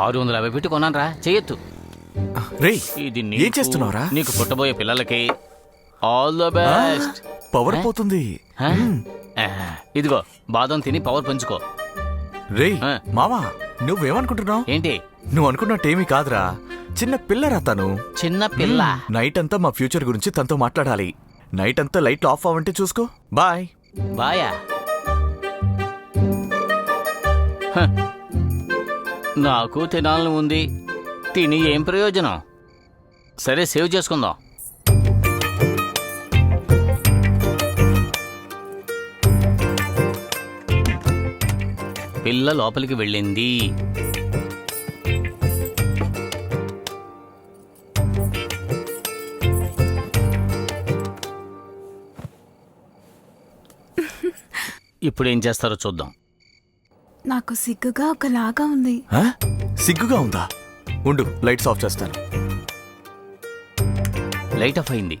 650 పెట్టి కొన్నాను రా, చెయ్యొద్దు. రేయ్ ఇది ఏం చేస్తున్నావురా? నీకు పుట్టబోయే పిల్లలకి ఆల్ ద బెస్ట్. పవర్ పోతుంది. ఇదిగో బాదం తిని పవర్ పెంచుకో. రేయ్ మామా, నువ్వేమనుకుంటున్నావు? ఏంటి? నువ్వు అనుకున్నట్టేమీ కాదురా, చిన్న పిల్లరా తను. చిన్న పిల్ల? నైట్ అంతా మా ఫ్యూచర్ గురించి తనతో మాట్లాడాలి. నైట్ అంతా లైట్లు ఆఫ్ అవ్వంటే చూసుకో. బాయ్. బాయా? నాకు తినాలని ఉంది, తిని ఏం ప్రయోజనం? సరే, సేవ్ చేసుకుందాం. పిల్ల లోపలికి వెళ్ళింది. ఇప్పుడు ఏం చేస్తారో చూద్దాం. నాకు సిగ్గుగా ఒకలాగా ఉంది. సిగ్గుగా ఉందా? ఉండు, లైట్స్ ఆఫ్ చేస్తాను. లైట్ ఆఫ్ అయింది.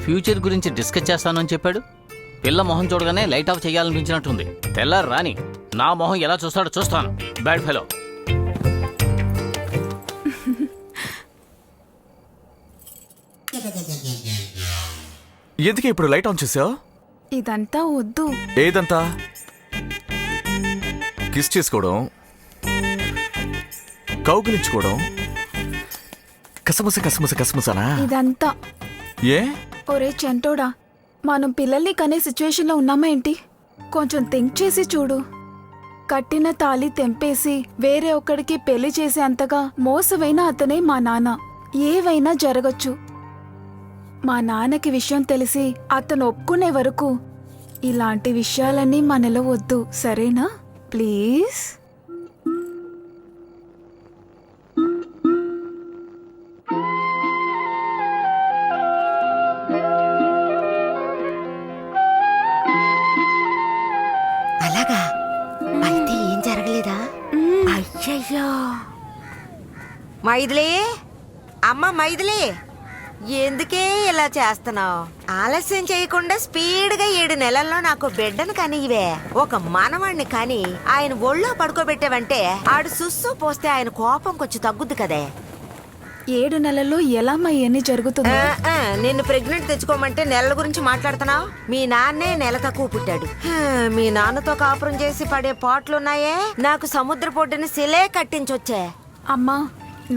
ఫ్యూచర్ గురించి డిస్కస్ చేస్తానని చెప్పాడు. పిల్ల మొహం చూడగానే లైట్ ఆఫ్ చేయాలనిపించినట్టుంది. తెల్లారు రాని నా మొహం ఎలా చూస్తాడో చూస్తాను. Bad fellow. ఎందుకే ఇప్పుడు లైట్ ఆన్ చేసావు? ఇదంతా వద్దు. ఏదంతా? కిస్ చేసుకోవడం, కౌగిలించుకోవడం, కసముస కసముస కసముసనా ఇదంతా. ఏ? ఒరే చంటోడా, మనం పిల్లల్ని కనే సిచ్యువేషన్లో ఉన్నామా ఏంటి? కొంచెం థింక్ చేసి చూడు. కట్టిన తాళి తెంపేసి వేరే ఒక్కడికి పెళ్లి చేసేంతగా మోసవైన అతనే మా నాన్న. ఏవైనా జరగచ్చు. మా నాన్నకి విషయం తెలిసి అతను ఒప్పుకునే వరకు ఇలాంటి విషయాలన్నీ మనలో వద్దు, సరేనా? ప్లీజ్. అలాగా? అయితే ఏం జరగలేదా? అయ్యయ్యో. మైథిలి, అమ్మ మైథిలి, ఎందుకే ఇలా చేస్తున్నావు? ఆలస్యం చేయకుండా స్పీడ్గా 7 నెలల్లో నాకు బిడ్డను కనివే. ఒక మనవాణ్ణి కానీ ఆయన ఒళ్ళో పడుకోబెట్టావంటే ఆడు సుస్సు పోస్తే ఆయన కోపం కొంచెం తగ్గుద్ది కదే. 7 నెలల్లో ఎలా ఎన్ని జరుగుతుంది? నిన్ను ప్రెగ్నెంట్ తెచ్చుకోమంటే నెలల గురించి మాట్లాడుతున్నావు? మీ నాన్నే నెల తక్కువ పుట్టాడు. మీ నాన్నతో కాపురం చేసి పడే పాటలున్నాయే, నాకు సముద్ర పొడ్డుని శిలే కట్టించొచ్చే. అమ్మా,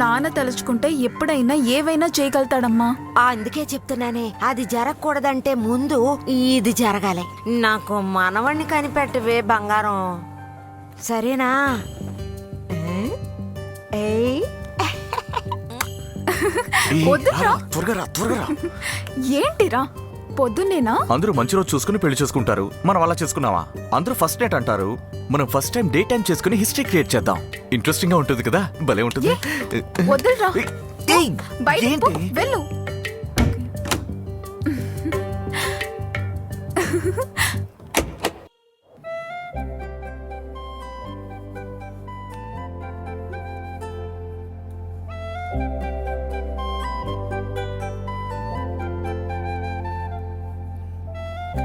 నాన్న తలుచుకుంటే ఎప్పుడైనా ఏవైనా చేయగలుగుతాడమ్మా. అందుకే చెప్తున్నానే, అది జరగకూడదంటే ముందు ఇది జరగాలి. నాకు మనవణ్ణి కనిపెట్టవే బంగారం, సరేనా? ఏంటిరా పొద్దున్నేనా? అందరూ మంచి రోజు చూసుకుని పెళ్లి చేసుకుంటారు. మనం అలా చేసుకున్నావా? అందరూ ఫస్ట్ నైట్ అంటారు. మనం ఫస్ట్ టైం డే టైం చేసుకుని హిస్టరీ క్రియేట్ చేద్దాం. ఇంట్రెస్టింగ్ గా ఉంటుంది కదా? భలే ఉంటుంది. వద్దురా, బయటికి పో, వెళ్ళు.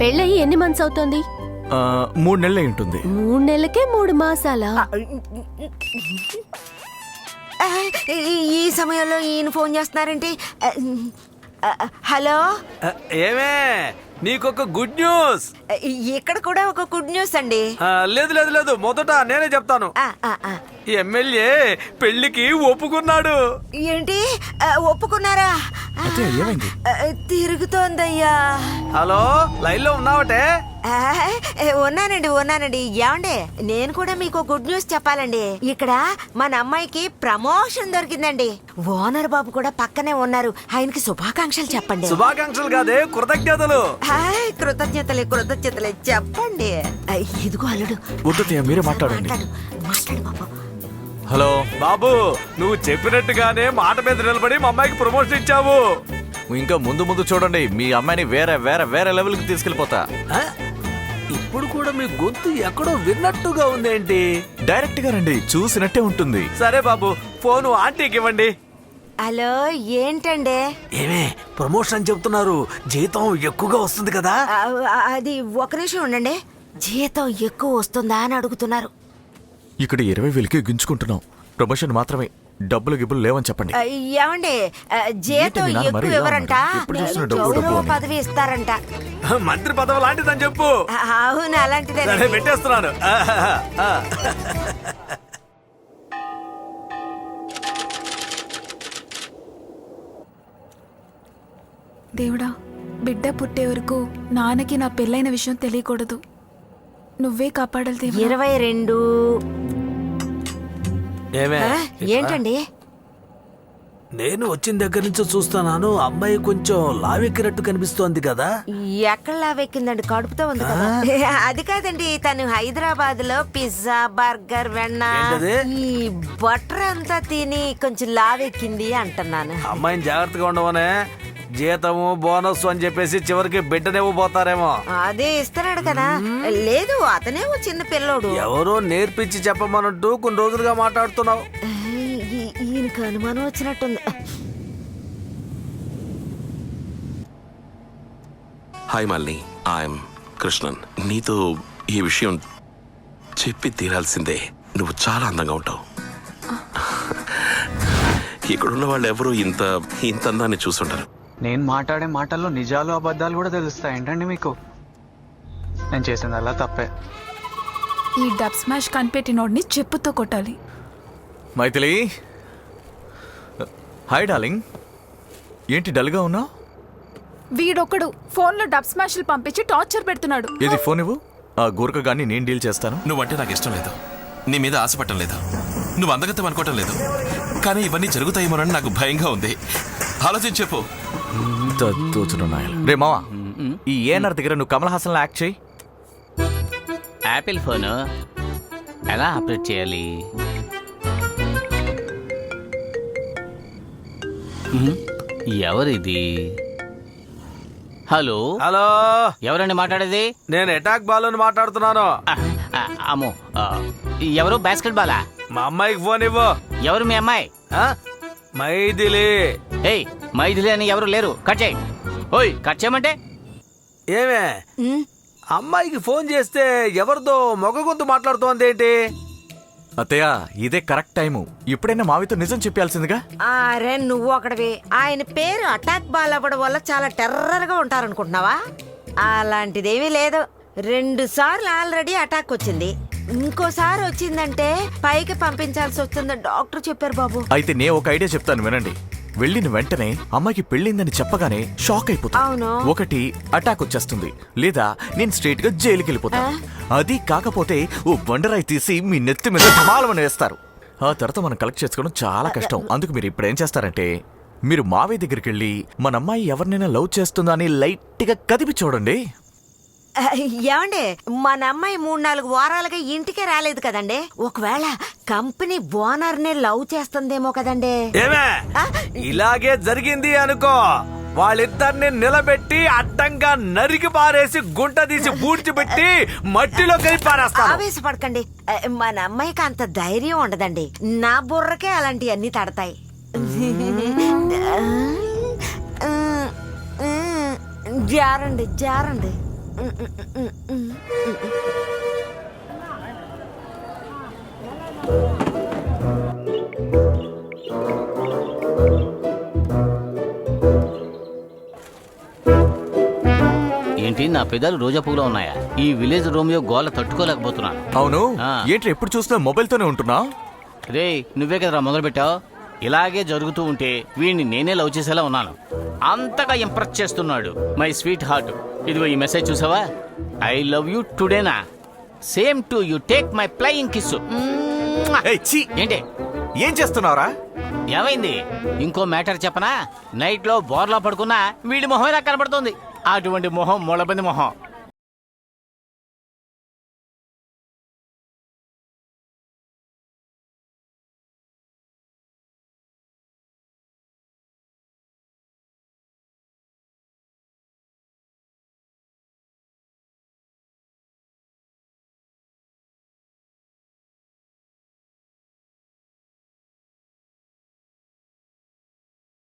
పెళ్ళయి ఎన్ని మంత్స్ అవుతోంది? 3 నెలలే ఉంటుంది. 3 నెలలకే 3 మాసాలా? ఈ సమయంలో ఈయన ఫోన్ చేస్తున్నారేంటి? హలో, ఏమే నీకొక గుడ్ న్యూస్. ఇక్కడ కూడా ఒక గుడ్ న్యూస్ అండి. లేదు లేదు లేదు, మొదట నేనే చెప్తాను. ఎమ్మెల్యే పెళ్లికి ఒప్పుకున్నాడు. ఏంటి, ఒప్పుకున్నారా? తిరుగుతోందయ్యా. హలో, లైన్ లో ఉన్నావటే? ఉన్నానండి. ఏమండి, నేను కూడా మీకు గుడ్ న్యూస్ చెప్పాలండి. ఇక్కడ మన అమ్మాయికి ప్రమోషన్ దొరికిందండి. ఓనర్ బాబు కూడా పక్కనే ఉన్నారు. ఆయనకి శుభాకాంక్షలు చెప్పండి. శుభాకాంక్షలు కాదే, కృతజ్ఞతలు. కృతజ్ఞతలే చెప్పండి. ఇదిగో అల్లుడు. మీరే మాట్లాడండి. మాట్లాడు బాబు. హలో బాబు, నువ్వు చెప్పినట్టుగానే మాట మీద నిలబడి మా అమ్మాయికి ప్రమోషన్ ఇచ్చావు. ఇంకా ముందు ముందు చూడండి, మీ అమ్మాయిని వేరే వేరే వేరే లెవెల్ కి తీసుకెళ్లిపోతా. ఇప్పుడు కూడా మీ గొంతు ఎక్కడో విన్నట్టుగా ఉందేంటి? డైరెక్ట్ గా రండి, చూసినట్టే ఉంటుంది. సరే బాబు, ఫోను ఆంటీకి ఇవ్వండి. హలో, ఏంటండి? ఏమే ప్రమోషన్ చెప్తున్నారు, జీతం ఎక్కువగా వస్తుంది కదా? అది ఒక నిమిషం ఉండండి. జీతం ఎక్కువ వస్తుందా అని అడుగుతున్నారు. ఇక్కడ 20,000కి గించుకుంటున్నాం. ప్రమోషన్ మాత్రమే, డబ్బులు గిబ్బులు లేవని చెప్పండి. ఏమండి జీతం ఏంటి మీ నాన్న మరీ ఎక్కువ ఇలా ఇవ్వరంట, ఉన్నాడు? ఎప్పుడు చూసినా డబ్బు, డబ్బు గౌరవ అని. పదవి ఇస్తారంట. మంత్రి పదవి లాంటిదని చెప్పు. అవును అలాంటిదే. సరే పెట్టేస్తున్నాను. దేవుడా, బిడ్డ పుట్టే వరకు నాన్నకి నా పెళ్ళైన విషయం తెలియకూడదు. నువ్వే కాపాడాలి దేవుడా. 22. ఏమే ఏంటండి? నేను వచ్చిన దగ్గర నుంచి చూస్తున్నాను, అమ్మాయి కొంచెం లావెక్కినట్టు కనిపిస్తోంది కదా. ఎక్కడ లావెక్కిందండి? కడుపుతో ఉంది కదా. అది కాదండి, తను హైదరాబాద్ లో పిజ్జా, బర్గర్, వెన్న, ఏంటది? ఈ బటర్ అంతా తిని కొంచెం లావెక్కింది అంటున్నాను. అమ్మాయిని జాగ్రత్తగా ఉండవనే, జీతము బోనస్ అని చెప్పేసి చివరికి బిడ్డనివ్వబోతారేమో. అదే ఇస్తున్నాడు కదా. లేదు, అతనే ఓ చిన్న పిల్లోడు. ఎవరో నేర్పించి చెప్పమన్నట్టు కొన్ని రోజులుగా మాట్లాడుతున్నావు. ఈయనకు అనుమానం వచ్చినట్టుంది. Hi Malini, I'm Krishnan. నీతో ఈ విషయం చెప్పి తీరాల్సిందే. నువ్వు చాలా అందంగా ఉంటావు. ఇక్కడున్న వాళ్ళు ఎవరు ఇంత అందాన్ని చూసుంటారు. నేను మాట్లాడే మాటల్లో నిజాలు అబద్ధాలు కూడా తెలుస్తాయి ఏంటండి మీకు? నేను చేసింది అలా తప్పే. ఈ డబ్ స్మాష్ కనిపెట్టినోడిని చెప్పుతో కొట్టాలి. Maithili, hi darling. ఏంటి డల్గా ఉన్నావు? వీడొక్కడు ఫోన్లో డబ్ స్మాష్లు పంపించి టార్చర్ పెడుతున్నాడు. ఇది ఫోన్ ఇవ్వు, ఆ గూరక గాన్ని నేను డీల్ చేస్తాను. నువ్వంటే నాకు ఇష్టం లేదు, నీ మీద ఆశపడటం లేదు, నువ్వు అందగతం అనుకోవటం లేదు, కానీ ఇవన్నీ జరుగుతాయేమోనని నాకు భయంగా ఉంది. ఆలోచించి చెప్పు. రే మావా, ఈ ఏఎన్ఆర్ దగ్గర నువ్వు కమల్ హాసన్ యాక్ట్ చేయి. యాపిల్ ఫోన్ ఎలా ఆపరేట్ చేయాలి? ఎవరిది? హలో హలో, ఎవరండి మాట్లాడేది? నేను అటాక్ బాలుని మాట్లాడుతున్నాను. అమ్మో, ఎవరు? బాస్కెట్ బాలా? మా అమ్మాయికి ఫోన్ ఇవ్వు. ఎవరు మీ అమ్మాయి? ఆ? మైథిలి. ఏయ్, మైథిలి అని ఎవరు లేరు. కట్ చేయి. ఓయ్, కట్ చేయమంటే? ఏమే అమ్మాయికి ఫోన్ చేస్తే ఎవరిదో మొగ గొంతు మాట్లాడుతోంది ఏంటి? అత్తయ్య, ఇదే కరెక్ట్ టైము. ఇప్పుడైనా మావితో నిజం చెప్పాల్సిందిగా. అరే నువ్వు ఒకటివి. ఆయన పేరు అటాక్ బాల్ అవ్వడం వల్ల చాలా టెర్రర్ గా ఉంటారనుకుంటున్నావా? అలాంటిదేమీ లేదు. 2 సార్లు ఆల్రెడీ అటాక్ వచ్చింది. ఇంకోసారి వచ్చిందంటే పైకి పంపించాల్సి వస్తుందని డాక్టర్ చెప్పారు బాబు. అయితే నేను ఒక ఐడియా చెప్తాను వినండి. వెళ్ళిన వెంటనే అమ్మాయికి పెళ్ళిందని చెప్పగానే షాక్ అయిపోతా. అవును. ఒకటి అటాక్ వచ్చేస్తుంది, లేదా నేను స్ట్రైట్ గా జైలుకి వెళ్ళిపోతాను. అది కాకపోతే ఓ బండరాయి తీసి మీ నెత్తి మీద ధమాలమని వేస్తారు. ఆ తర్వాత మనం కలెక్ట్ చేసుకోవడం చాలా కష్టం. అందుకు మీరు ఇప్పుడు ఏం చేస్తారంటే, మీరు మావయ్య దగ్గరికి వెళ్ళి మన అమ్మాయి ఎవరినైనా లవ్ చేస్తుందా అని లైట్ గా కదిపి చూడండి. ఏమండి, మన అమ్మాయి 3-4 వారాలుగా ఇంటికే రాలేదు కదండి. ఒకవేళ కంపెనీ ఓనర్ నే లవ్ చేస్తుందేమో కదండి. ఏమే ఇలాగే జరిగింది అనుకో, వాళ్ళిద్దరిని నిలబెట్టి అడ్డంగా నరికి పారేసి గుంట తీసి పూడ్చిపెట్టి మట్టిలో కలిపి పారేస్తాను. ఆవేశపడకండి. మన అమ్మాయికి అంత ధైర్యం ఉండదండి. నా బుర్రకే అలాంటివన్నీ తడతాయి. జారండి జారండి. ఏంటి, నా పెదాలు రోజా పువ్వులో ఉన్నాయా? ఈ విలేజ్ రోమియో గోల తట్టుకోలేకపోతున్నాను. అవును, ఆ. ఏంటి ఎప్పుడు చూసినా మొబైల్ తోనే ఉంటున్నా? రే, నువ్వే కదరా మొదలు పెట్టావు. ఇలాగే జరుగుతూ ఉంటే వీడిని నేనే లవ్ చేసేలా ఉన్నాను. అంతగా ఇంప్రెస్ చేస్తున్నాడు మై స్వీట్ హార్ట్. ఇదిగో ఈ మెసేజ్ చూసావా? ఐ లవ్ యూ టుడేనా, same to you, take my flying kiss. ఏయ్, ఛీ! ఏంటి, ఏం చేస్తున్నావురా? ఏమైంది? ఇంకో మ్యాటర్ చెప్పనా? నైట్ లో బోర్లా పడుకున్నా వీడి మొహం ఇలా కనబడుతుంది. అటువంటి మొహం మొలబంది మొహం.